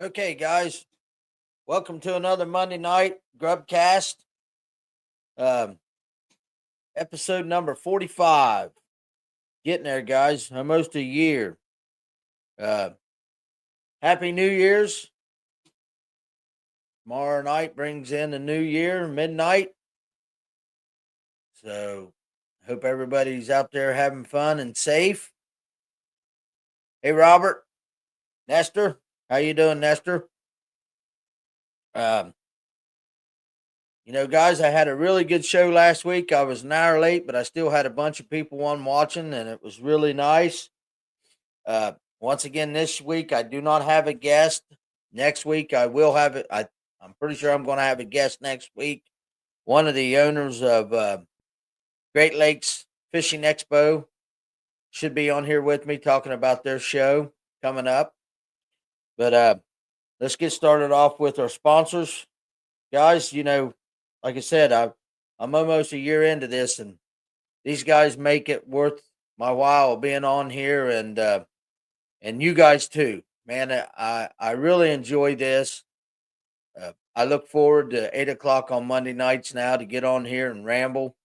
Okay, guys, welcome to another Monday night Grubb Cast, um, episode number 45. Getting there, guys, almost a year. Uh, Happy New Year's. Tomorrow night brings in the new year, midnight. So, hope everybody's out there having fun and safe. Hey, Robert, Nestor, how you doing, Nestor? Um, guys, I had a really good show last week. I was an hour late, but I still had a bunch of people on watching, and it was really nice. Once again, this week I do not have a guest. Next week I will have it. I'm pretty sure I'm going to have a guest next week. One of the owners of Great Lakes Fishing Expo should be on here with me talking about their show coming up. But let's get started off with our sponsors, guys. Like I said, I'm almost a year into this, and these guys make it worth my while being on here, and you guys too, man. I really enjoy this. I look forward to 8 o'clock on Monday nights now to get on here and ramble.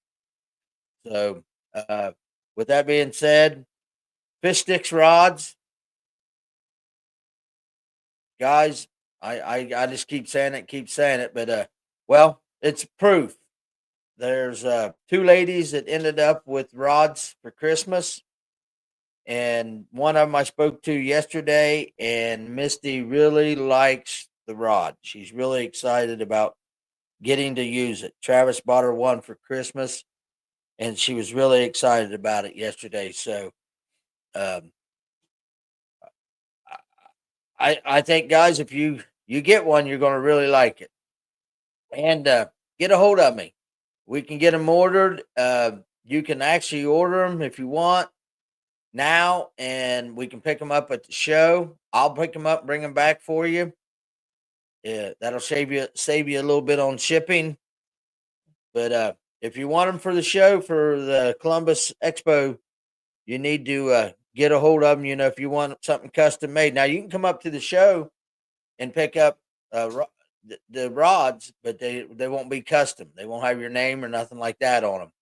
So, uh, with that being said, Fish Sticks Rods, guys. I just keep saying it, but well, it's proof. There's two ladies that ended up with rods for Christmas, and one of them I spoke to yesterday, and Misty really likes the rod. She's really excited about getting to use it. Travis bought her one for Christmas, and she was really excited about it yesterday. So, um, I think, guys, if you get one, you're going to really like it. And get a hold of me. We can get them ordered. You can actually order them if you want now, and we can pick them up at the show. I'll pick them up, bring them back for you. Yeah, that'll save you a little bit on shipping. But if you want them for the show for the Columbus Expo, you need to get a hold of them. If you want something custom made, now you can come up to the show and pick up the rods, but they won't be custom. They won't have your name or nothing like that on them.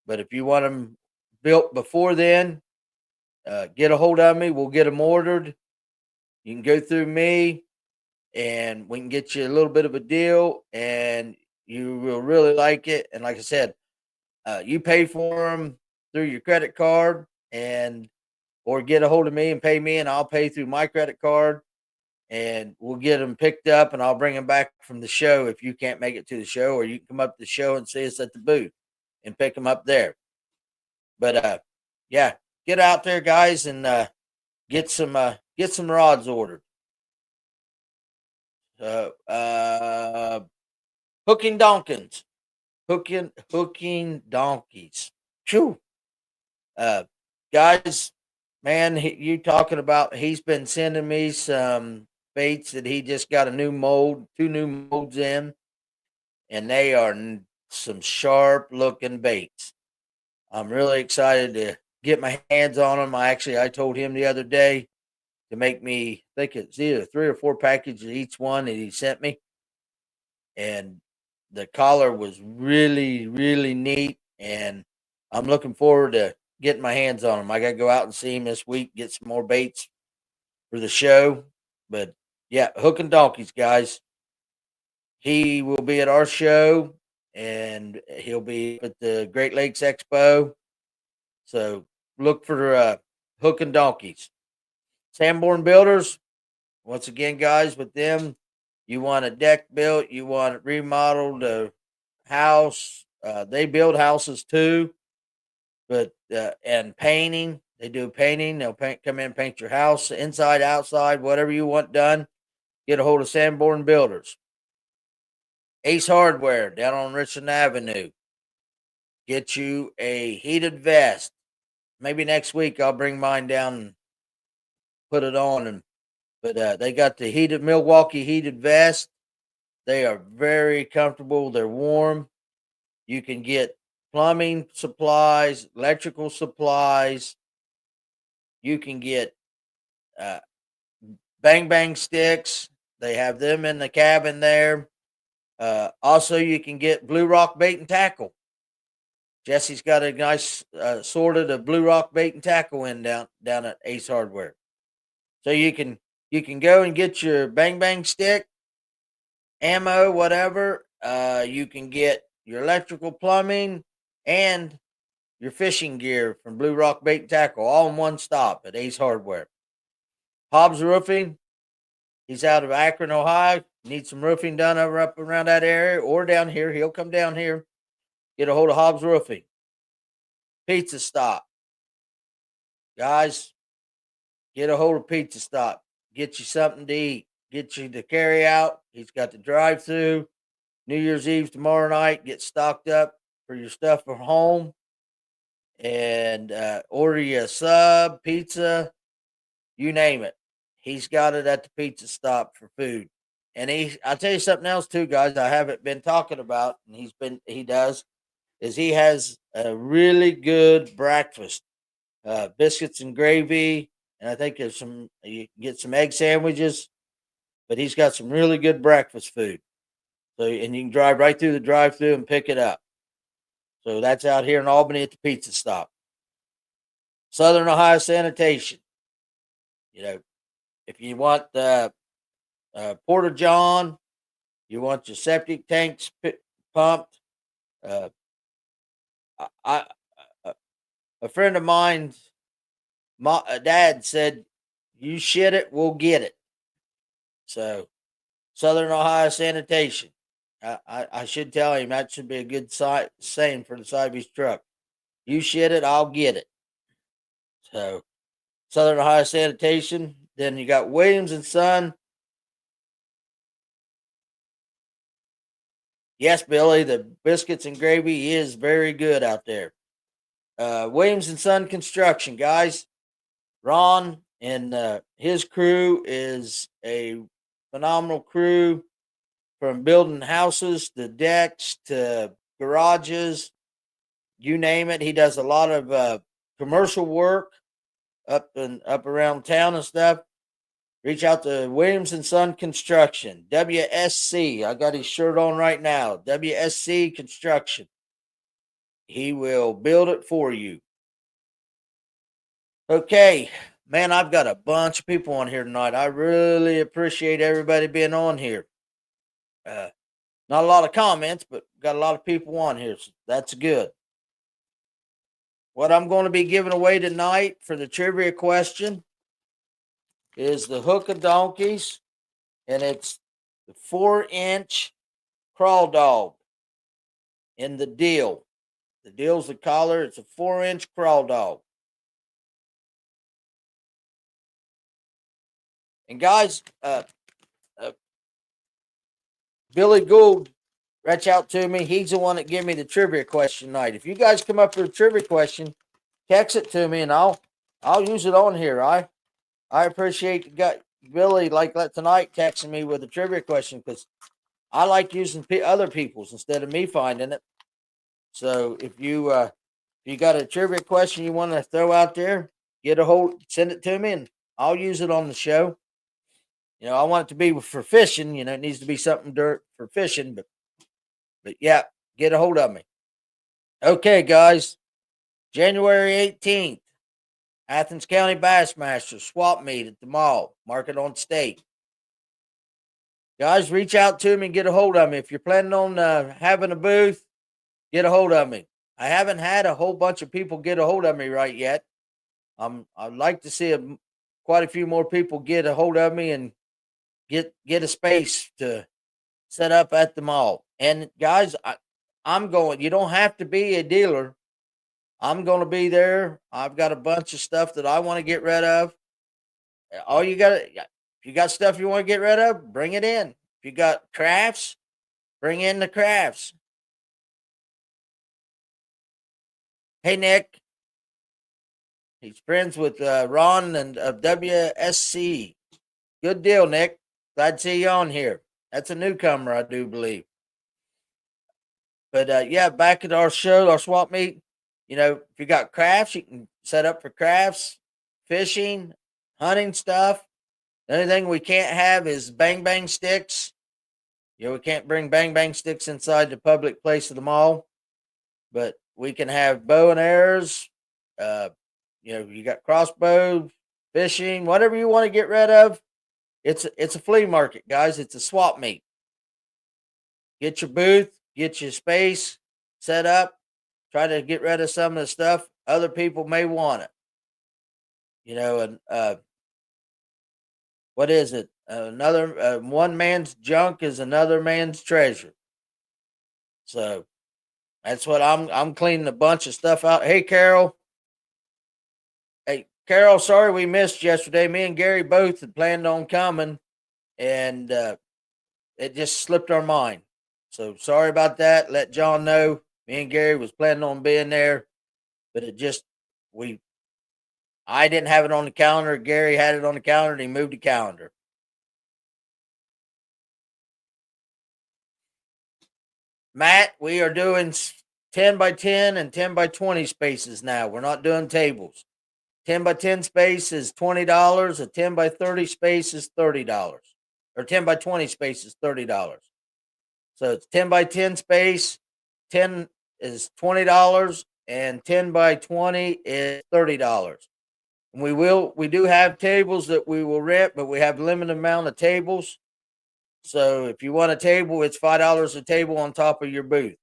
But if you want them built before then, get a hold of me. We'll get them ordered. You can go through me, and we can get you a little bit of a deal, and you will really like it. And like I said, you pay for them through your credit card, and or get a hold of me and pay me, and I'll pay through my credit card, and we'll get them picked up, and I'll bring them back from the show if you can't make it to the show, or you can come up to the show and see us at the booth and pick them up there. But yeah, get out there, guys, and get some rods ordered. Hooking Donkins, hooking donkeys. Phew. Uh, Guys, man, you talking about? He's been sending me some baits that he just got a new mold, two new molds in, and they are some sharp looking baits. I'm really excited to get my hands on them. I told him the other day to make me, I think it's either 3 or 4 packages each one that he sent me. And the collar was really, really neat. And I'm looking forward to getting my hands on them. I got to go out and see him this week, get some more baits for the show. But yeah, hooking donkeys, guys. He will be at our show, and he'll be at the Great Lakes Expo. So look for hooking donkeys. Sanborn Builders, once again, guys, with them, you want a deck built, you want it remodeled, a house. They build houses too, but and painting. They do painting. They'll come in, paint your house inside, outside, whatever you want done. Get a hold of Sanborn Builders. Ace Hardware down on Richland Avenue. Get you a heated vest. Maybe next week I'll bring mine down and put it on. But they got the heated Milwaukee heated vest. They are very comfortable. They're warm. You can get plumbing supplies, electrical supplies. You can get uh, bang bang sticks. They have them in the cabin there. Also, you can get Blue Rock bait and tackle. Jesse's got a nice assorted of Blue Rock bait and tackle in down at Ace Hardware. So you can go and get your bang bang stick, ammo, whatever. You can get your electrical plumbing and your fishing gear from Blue Rock Bait and Tackle all in one stop at Ace Hardware. Hobbs Roofing, he's out of Akron, Ohio. Needs some roofing done up around that area or down here. He'll come down here. Get a hold of Hobbs Roofing. Pizza Stop. Guys, get a hold of Pizza Stop. Get you something to eat. Get you the carry out. He's got the drive through. New Year's Eve tomorrow night. Get stocked up for your stuff from home. And order you a sub, pizza, you name it. He's got it at the Pizza Stop for food. And I'll tell you something else too, guys. I haven't been talking about, and he has a really good breakfast, biscuits and gravy, and I think there's you can get some egg sandwiches, but he's got some really good breakfast food. So, and you can drive right through the drive-through and pick it up. So that's out here in Albany at the Pizza Stop. Southern Ohio Sanitation. If you want Porta John, you want your septic tanks pumped. A friend of mine's dad said, "You shit it, we'll get it." So, Southern Ohio Sanitation. I should tell him that should be a good saying for the side of his truck. You shit it, I'll get it. So, Southern Ohio Sanitation. Then you got Williams and Son. Yes, Billy, the biscuits and gravy is very good out there. Williams and Son Construction, guys. Ron and his crew is a phenomenal crew, from building houses to decks to garages, you name it. He does a lot of commercial work up around town and stuff. Reach out to Williams and Son Construction, WSC. I got his shirt on right now. WSC Construction. He will build it for you. Okay, man, I've got a bunch of people on here tonight. I really appreciate everybody being on here. Not a lot of comments, but got a lot of people on here, so that's good. What I'm going to be giving away tonight for the trivia question is the hook of donkeys, and it's the 4-inch crawl dog in the deal. The deal's the collar. It's a 4-inch crawl dog. And guys, Billy Gould reach out to me. He's the one that gave me the trivia question tonight. If you guys come up with a trivia question, text it to me, and I'll use it on here. I appreciate Billy like tonight texting me with a trivia question, because I like using other people's instead of me finding it. So if you If you got a trivia question you want to throw out there, send it to me, and I'll use it on the show. I want it to be for fishing. It needs to be something dirt for fishing, but yeah, get a hold of me. Okay, guys, January 18th, Athens County Bassmasters swap meet at the mall, Market on State. Guys, reach out to me and get a hold of me. If you're planning on having a booth, get a hold of me. I haven't had a whole bunch of people get a hold of me right yet. I'd like to see quite a few more people get a hold of me and get a space to set up at the mall. And guys, I'm going. You don't have to be a dealer. I'm going to be there. I've got a bunch of stuff that I want to get rid of. All you got, if you got stuff you want to get rid of, bring it in. If you got crafts, bring in the crafts. Hey, Nick. He's friends with Ron and WSC. Good deal, Nick. Glad to see you on here. That's a newcomer, I do believe. But yeah, back at our show, our swap meet. If you got crafts, you can set up for crafts, fishing, hunting stuff. The only thing we can't have is bang bang sticks. We can't bring bang bang sticks inside the public place of the mall. But we can have bow and arrows. You got crossbow, fishing, whatever you want to get rid of. It's a flea market, guys. It's a swap meet. Get your booth, get your space set up. Try to get rid of some of the stuff. Other people may want it. And what is it? Another one man's junk is another man's treasure. So that's what I'm cleaning a bunch of stuff out. Hey, Carol. Hey, Carol, sorry we missed yesterday. Me and Gary both had planned on coming, and it just slipped our mind. So sorry about that. Let John know. Me and Gary was planning on being there, but I didn't have it on the calendar. Gary had it on the calendar, and he moved the calendar. Matt, we are doing 10 by 10 and 10 by 20 spaces now. We're not doing tables. 10 by 10 space is $20. A 10 by 30 space is $30. Or 10 by 20 space is $30. So it's 10 by 10 space. 10 is $20 and 10 by 20 is $30. And we do have tables that we will rent, but we have limited amount of tables. So if you want a table, it's $5 a table on top of your booth.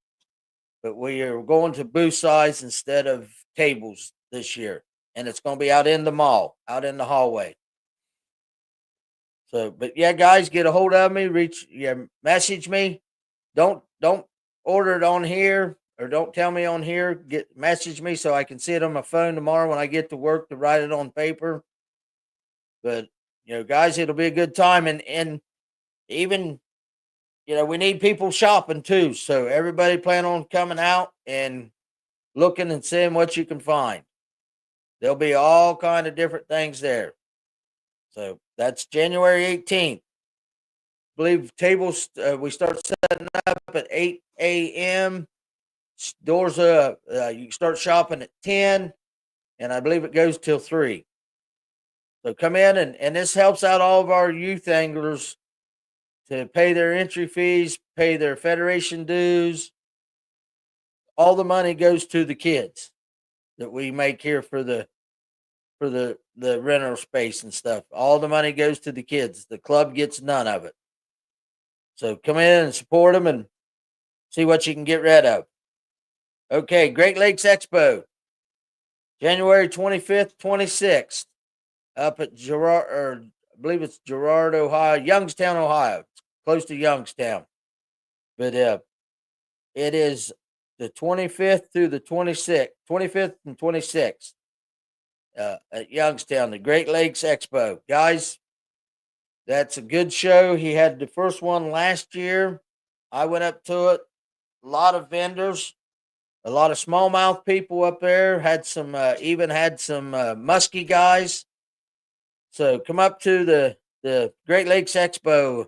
But we are going to booth size instead of tables this year. And it's going to be out in the mall, out in the hallway. So, but yeah, guys, get a hold of me, message me. Don't order it on here or don't tell me on here. Message me so I can see it on my phone tomorrow when I get to work to write it on paper. But guys, it'll be a good time, and even we need people shopping too. So everybody plan on coming out and looking and seeing what you can find. There'll be all kind of different things there. So that's January 18th. I believe tables, we start setting up at 8 a.m. Doors, you can start shopping at 10, and I believe it goes till 3. So come in, and this helps out all of our youth anglers to pay their entry fees, pay their federation dues. All the money goes to the kids that we make here for the rental space and stuff. All the money goes to the kids. The club gets none of it. So come in and support them and see what you can get rid of. Okay, Great Lakes Expo, January 25th, 26th, up at I believe it's Girard, Ohio, Youngstown, Ohio, close to Youngstown. But it is the 25th through the 26th, 25th and 26th at Youngstown, the Great Lakes Expo. Guys, that's a good show. He had the first one last year. I went up to it. A lot of vendors, a lot of smallmouth people up there. Even had some musky guys. So come up to the Great Lakes Expo.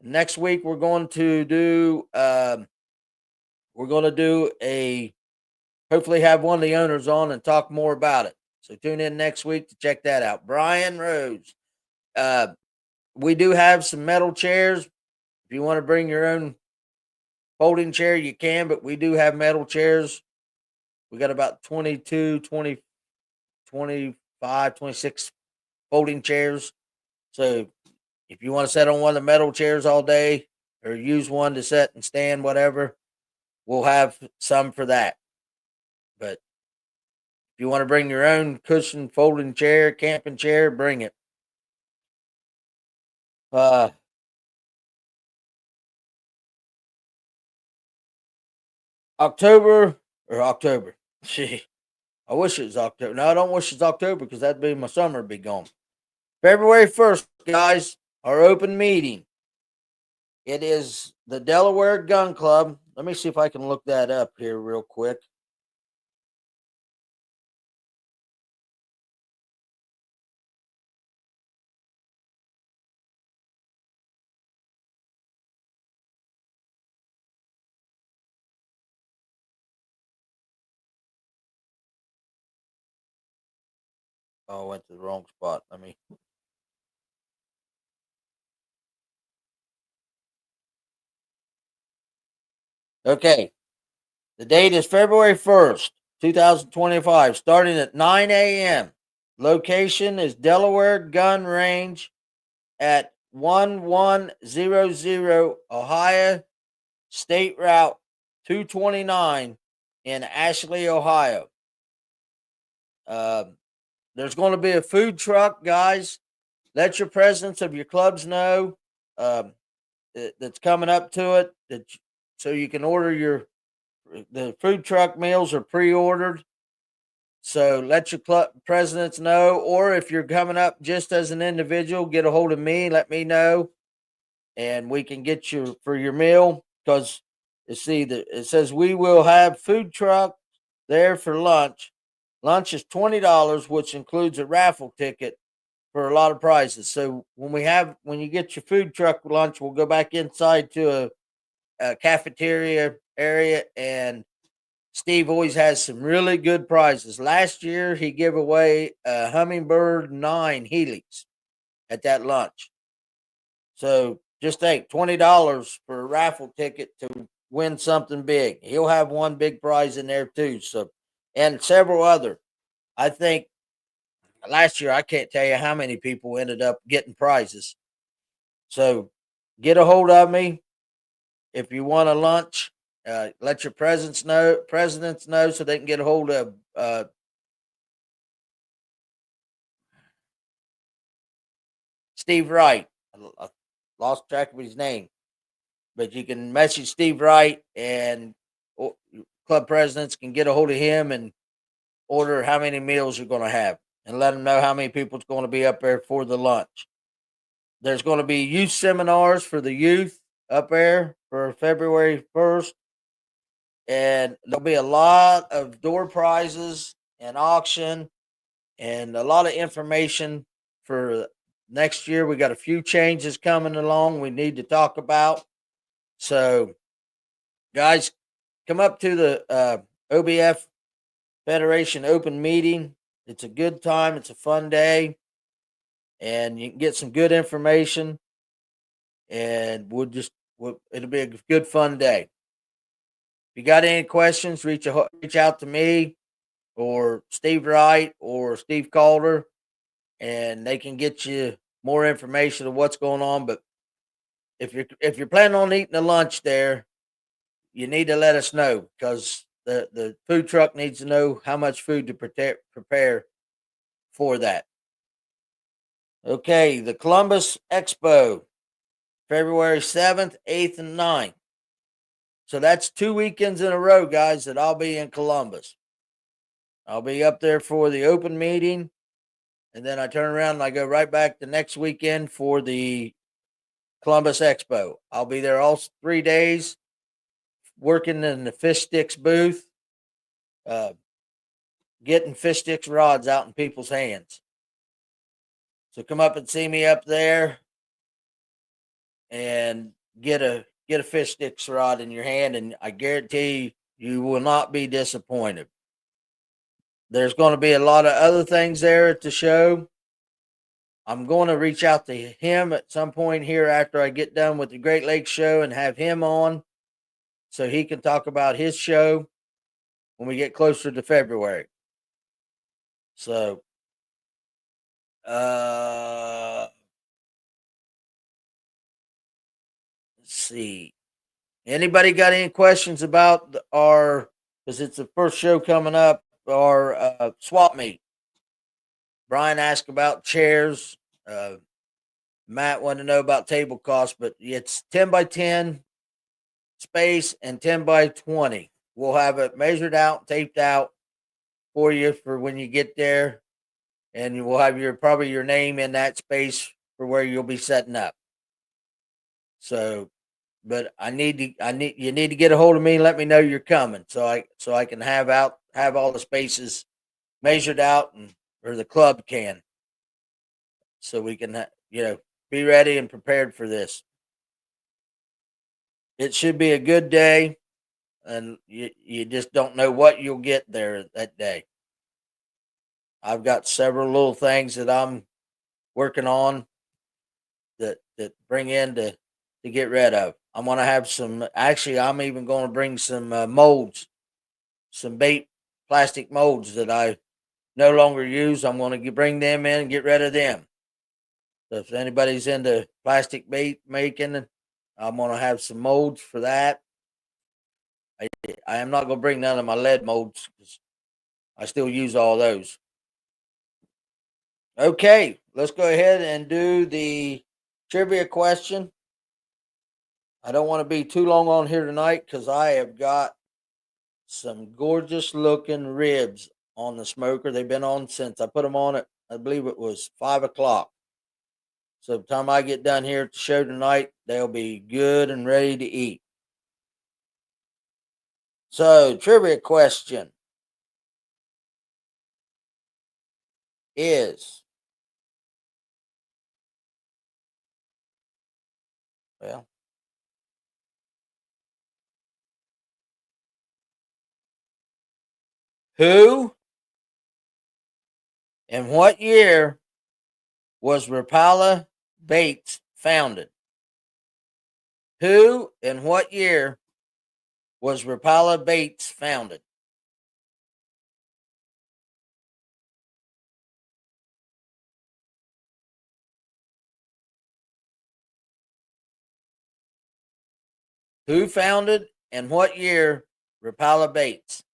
Next week we're going to do a hopefully have one of the owners on and talk more about it. So tune in next week to check that out. Brian Rose. Uh, we do have some metal chairs. If you want to bring your own folding chair, you can, but we do have metal chairs. We got about 22, 20, 25, 26 folding chairs. So if you want to sit on one of the metal chairs all day or use one to sit and stand, whatever, we'll have some for that. But if you want to bring your own cushion folding chair, camping chair, bring it. Uh, October or October. Gee, I wish it was October. No, I don't wish it's October because that'd be my summer be gone. February 1st, guys, our open meeting. It is the Delaware Gun Club. Let me see if I can look that up here real quick. Oh, I went to the wrong spot. Let me. Okay. The date is February 1st, 2025, starting at 9 a.m. Location is Delaware Gun Range at 1100 Ohio State Route 229 in Ashley, Ohio. Uh, there's going to be a food truck, guys. Let your presidents of your clubs know um, that's coming up to it, so you can order the food truck meals are pre-ordered. So let your club presidents know, or if you're coming up just as an individual, get a hold of me. Let me know, and we can get you for your meal. Because it says we will have food truck there for lunch. Lunch is $20, which includes a raffle ticket for a lot of prizes. So when you get your food truck lunch, we'll go back inside to a cafeteria area, and Steve always has some really good prizes. Last year, he gave away a Hummingbird 9 Helix at that lunch. So just think $20 for a raffle ticket to win something big. He'll have one big prize in there too. So, and several other. I think last year, I can't tell you how many people ended up getting prizes. So get a hold of me if you want a lunch. Let your presidents know so they can get a hold of Steve Wright. I lost track of his name, but you can message Steve Wright, and club presidents can get a hold of him and order how many meals you're going to have, and let them know how many people's going to be up there for the lunch. There's going to be youth seminars for the youth up there for February 1st, and there'll be a lot of door prizes and auction and a lot of information for next year. We got a few changes coming along we need to talk about. So, guys, come up to the OBF Federation open meeting. It's a good time. It's a fun day, and you can get some good information. And it'll be a good fun day. If you got any questions, reach out to me or Steve Wright or Steve Calder, and they can get you more information of what's going on. But if you're planning on eating a lunch there, you need to let us know because the food truck needs to know how much food to prepare for that. Okay, the Columbus Expo, February 7th, 8th, and 9th. So that's 2 weekends in a row, guys, that I'll be in Columbus. I'll be up there for the open meeting, and then I turn around and I go right back the next weekend for the Columbus Expo. I'll be there all 3 days working in the fish sticks booth, uh, getting fish sticks rods out in people's hands. So come up and see me up there and get a fish sticks rod in your hand, and I guarantee you will not be disappointed. there's going to be a lot of other things there at the show. I'm going to reach out to him at some point here after I get done with the Great Lakes show and have him on so he can talk about his show when we get closer to February. So, let's see. Anybody got any questions about our, because it's the first show coming up, our swap meet? Brian asked about chairs. Matt wanted to know about table costs, but it's 10 by 10 space and 10 by 20. We'll have it measured out, taped out for you for when you get there, and you will have probably your name in that space for where you'll be setting up. So, but you need to get a hold of me and let me know you're coming, so I can have all the spaces measured out, and or the club can, so we can be ready and prepared for this. It should be a good day, and you just don't know what you'll get there that day. I've got several little things that I'm working on that bring in to get rid of. I'm going to have some. Actually, I'm even going to bring some molds, some bait plastic molds that I no longer use. I'm going to bring them in and get rid of them. So if anybody's into plastic bait making, I'm going to have some molds for that. I am not going to bring none of my lead molds because I still use all those. Okay, let's go ahead and do the trivia question. I don't want to be too long on here tonight because I have got some gorgeous looking ribs on the smoker. They've been on since I put them on it. I believe it was 5 o'clock. So by the time I get done here at the show tonight, they'll be good and ready to eat. So, trivia question is, well, who and what year was Rapala Bates founded? Who and what year was Rapala Bates founded? Who founded and what year Rapala Bates?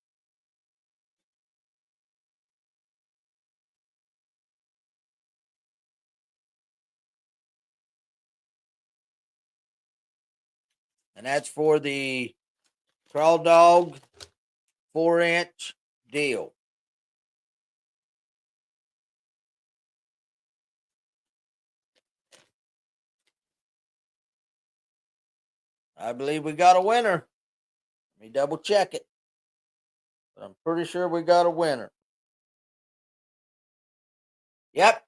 And that's for the Crawl Dog 4-inch deal. I believe we got a winner. Let me double check it. But I'm pretty sure we got a winner. Yep.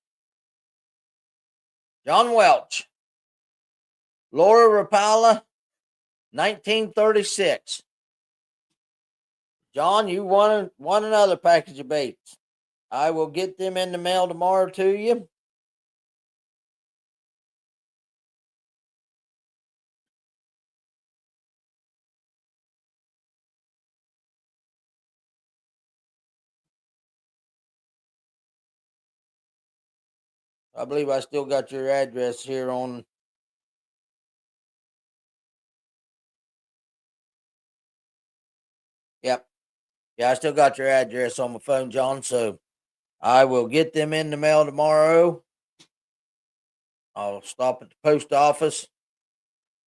John Welch. Laura Rapala, 1936. John, you won another package of baits. I will get them in the mail tomorrow to you. I believe I still got your address here on. Yep. Yeah, I still got your address on my phone, John. So I will get them in the mail tomorrow. I'll stop at the post office,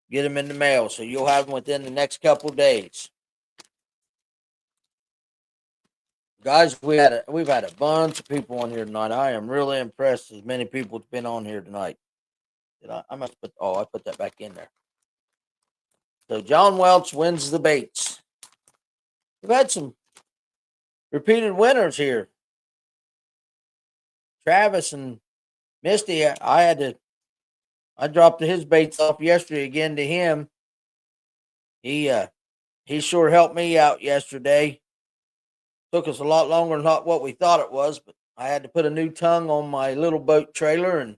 get them in the mail. So you'll have them within the next couple of days. Guys, we've had a bunch of people on here tonight. I am really impressed as many people have been on here tonight. I must put I put that back in there. So John Welch wins the baits. We've had some repeated winners here. Travis and Misty, I dropped his baits off yesterday again to him. He sure helped me out yesterday. Took us a lot longer than what we thought it was, but I had to put a new tongue on my little boat trailer, and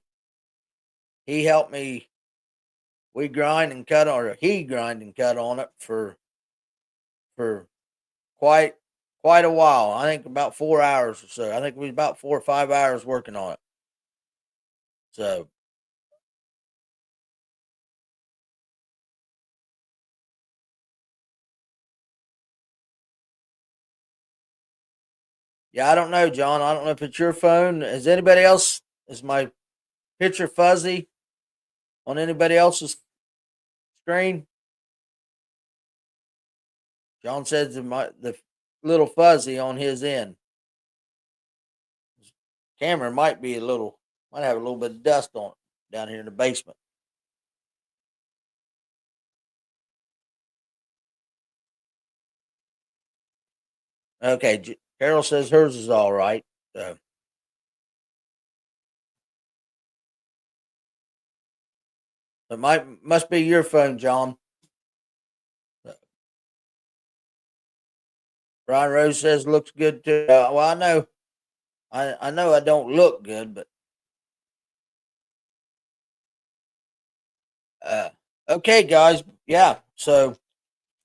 he helped me. We grind and cut, or he grind and cut on it for quite quite a while. I think about 4 hours or so. I think we was about 4 or 5 hours working on it. So yeah, I don't know, John. I don't know if it's your phone. Is anybody else? Is my picture fuzzy on anybody else's screen? John says the little fuzzy on his end. Camera might be might have a little bit of dust on it down here in the basement. Okay, Carol says hers is all right. So it must be your phone, John. Brian Rose says looks good too. Well, I know I don't look good, but uh, okay, guys. Yeah. So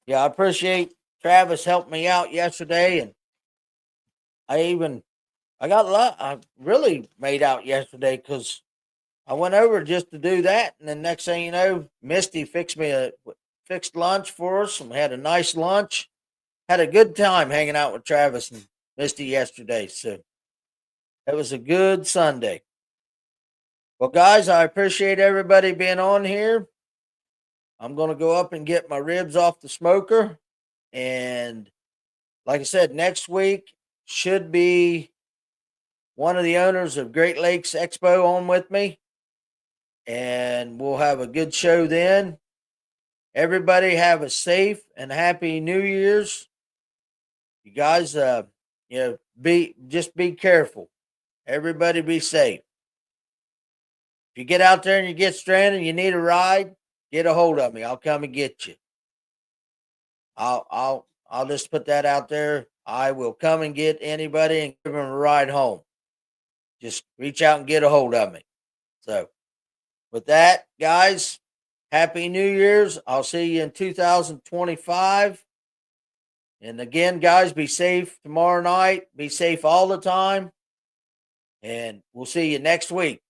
yeah, I appreciate Travis helped me out yesterday, and I even I got a lot. I really made out yesterday because I went over just to do that, and then next thing you know, Misty fixed lunch for us, and we had a nice lunch. Had a good time hanging out with Travis and Misty yesterday. So it was a good Sunday. Well, guys, I appreciate everybody being on here. I'm going to go up and get my ribs off the smoker. And like I said, next week should be one of the owners of Great Lakes Expo on with me. And we'll have a good show then. Everybody have a safe and happy New Year's. You guys, be careful. Everybody be safe. If you get out there and you get stranded and you need a ride, get a hold of me. I'll come and get you. I'll just put that out there. I will come and get anybody and give them a ride home. Just reach out and get a hold of me. So, with that, guys, happy New Year's. I'll see you in 2025. And again, guys, be safe tomorrow night. Be safe all the time. And we'll see you next week.